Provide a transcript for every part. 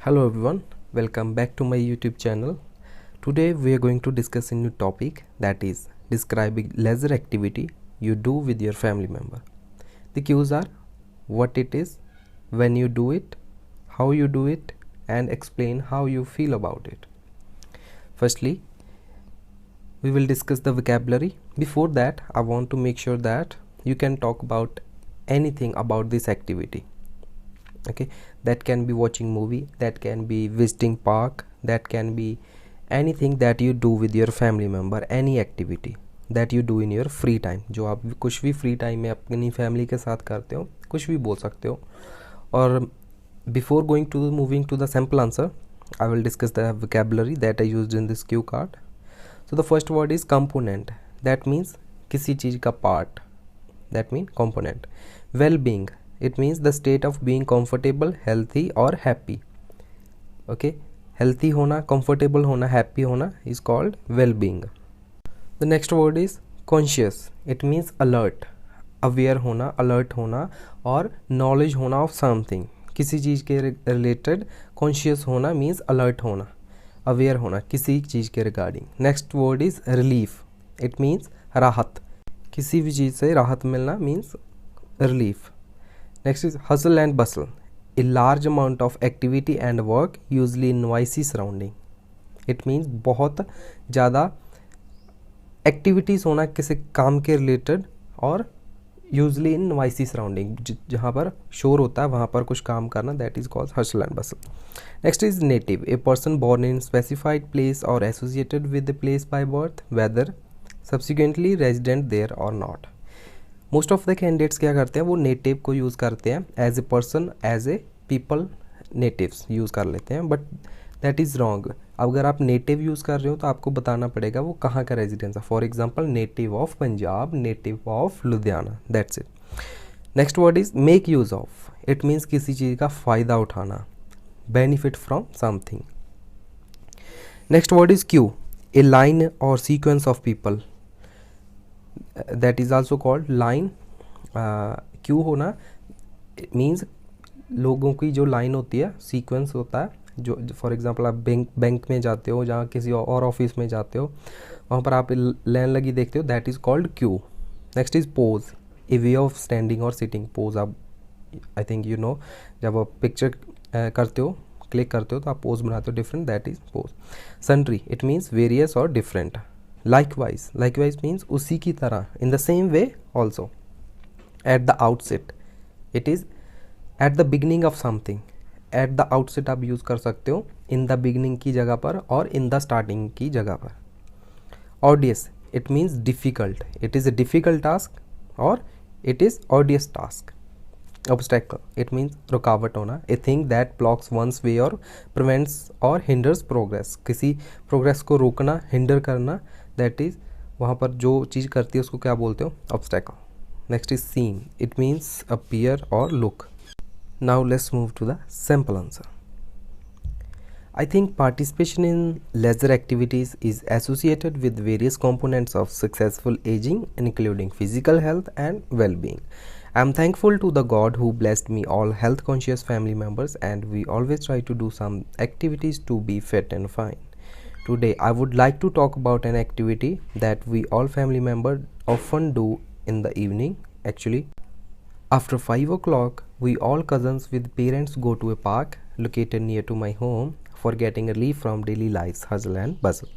Hello everyone, welcome back to my YouTube channel. Today we are going to discuss a new topic, that is describing leisure activity you do with your family member. The cues are what it is, when you do it, how you do it, and explain how you feel about it. Firstly, we will discuss the vocabulary. Before that, I want to make sure that you can talk about anything about this activity. Okay, that can be watching movie, that can be visiting park, that can be anything that you do with your family member, any activity that you do in your free time. जो आप कुछ भी free time में अपनी family के साथ करते हो, कुछ भी बोल सकते हो. और before going to moving to the sample answer, I will discuss the vocabulary that I used in this cue card. So the first word is component. That means किसी चीज़ का part. That means component. Well-being. It means the state of being comfortable, healthy or happy. Okay, healthy होना, comfortable होना, happy होना is called well-being. The next word is conscious. It means alert, aware होना, alert होना और knowledge होना of something. किसी चीज़ के related conscious होना means alert होना, aware होना किसी चीज़ के regarding. Next word is relief. It means राहत, किसी भी चीज़ से राहत मिलना means relief. Next is hustle and bustle. A large amount of activity and work usually in noisy surrounding. It means बहुत ज़्यादा activities होना किसी काम के related और usually in noisy surrounding, जहाँ पर शोर होता है वहाँ पर कुछ काम करना, that is called hustle and bustle. Next is native. A person born in specified place or associated with the place by birth, whether subsequently resident there or not. Most of the candidates क्या करते हैं, वो native को use करते हैं as a person, as a people, natives use कर लेते हैं, बट दैट इज़ रॉन्ग. अगर आप नेटिव यूज़ कर रहे हो तो आपको बताना पड़ेगा वो कहाँ का रेजिडेंस है. For example native of Punjab, native of Ludhiana, that's it. Next word is make use of. It means किसी चीज़ का फ़ायदा उठाना, benefit from something. Next word is queue. A line और sequence of people, that is also called line. Queue होना means लोगों की जो लाइन होती है, सीक्वेंस होता है. जो फॉर एग्जांपल आप बैंक में जाते हो, जहाँ किसी और ऑफिस में जाते हो, वहाँ पर आप लाइन लगी देखते हो, that is called Q. Next is pose. A way of standing और सिटिंग. पोज आप आई थिंक यू नो, जब आप पिक्चर करते हो, क्लिक करते हो तो आप पोज बनाते हो different, that is pose. Sundry. It means various और डिफरेंट. Likewise. Likewise means उसी की तरह, in the same way also. At the outset. It is at the beginning of something. At the outset आप use कर सकते हो in the beginning की जगह पर और in the starting की जगह पर. Arduous. It means difficult. It is a difficult task or it is arduous task. Obstacle. It means रुकावट होना. A thing that blocks one's way or prevents or hinders progress. किसी progress को रोकना, hinder करना, that is वहाँ पर जो चीज़ करती है उसको क्या बोलते हो, obstacle. Next is seem. It means appear or look. Now let's move to the sample answer. I think participation in leisure activities is associated with various components of successful aging, including physical health and well-being. I am thankful to the God who blessed me all health conscious family members, and we always try to do some activities to be fit and fine. Today I would like to talk about an activity that we all family members often do in the evening. Actually, after 5 o'clock, we all cousins with parents go to a park located near to my home for getting relief from daily life's hustle and bustle.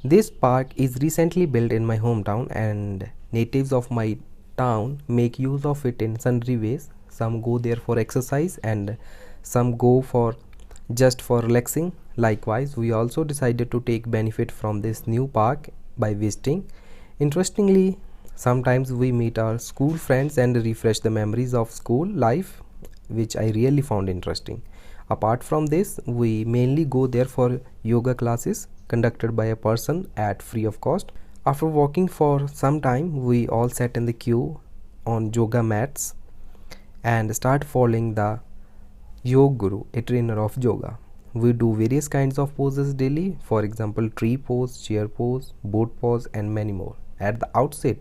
This park is recently built in my hometown, and natives of my town make use of it in sundry ways. Some go there for exercise and some go for just for relaxing. Likewise, we also decided to take benefit from this new park by visiting. Interestingly, sometimes we meet our school friends and refresh the memories of school life, which I really found interesting. Apart from this, we mainly go there for yoga classes conducted by a person at free of cost. After walking for some time, we all sat in the queue on yoga mats and start following the Yoga Guru, a trainer of yoga. We do various kinds of poses daily, for example tree pose, chair pose, boat pose and many more. At the outset,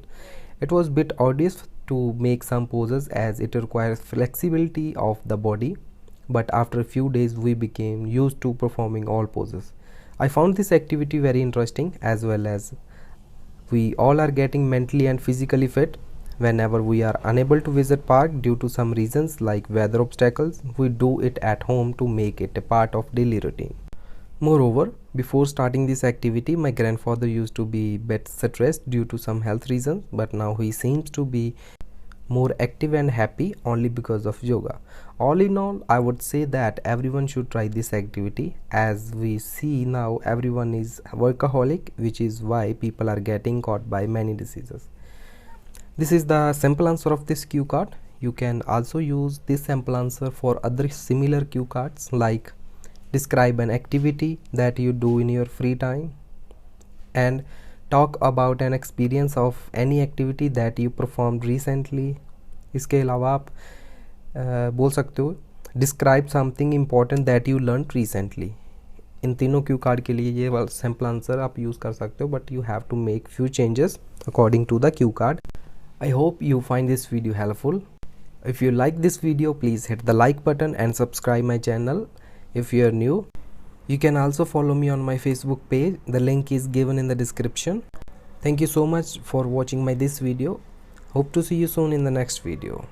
it was a bit arduous to make some poses as it requires flexibility of the body, but after a few days we became used to performing all poses. I found this activity very interesting, as well as we all are getting mentally and physically fit. Whenever we are unable to visit park due to some reasons like weather obstacles, we do it at home to make it a part of daily routine. Moreover, before starting this activity, my grandfather used to be a bit stressed due to some health reasons, but now he seems to be more active and happy only because of yoga. All in all, I would say that everyone should try this activity. As we see now, everyone is workaholic, which is why people are getting caught by many diseases. This is the simple answer of this cue card. You can also use this simple answer for other similar cue cards, like describe an activity that you do in your free time, and talk about an experience of any activity that you performed recently. इसके अलावा आप बोल सकते हो describe something important that you learned recently. इन तीनों Q card के लिए ये सिंपल आंसर आप यूज़ कर सकते हो, but you have to make few changes according to the cue card. I hope you find this video helpful. If you like this video, please hit the like button and subscribe my channel if you are new. You can also follow me on my Facebook page. The link is given in the description. Thank you so much for watching this video. Hope to see you soon in the next video.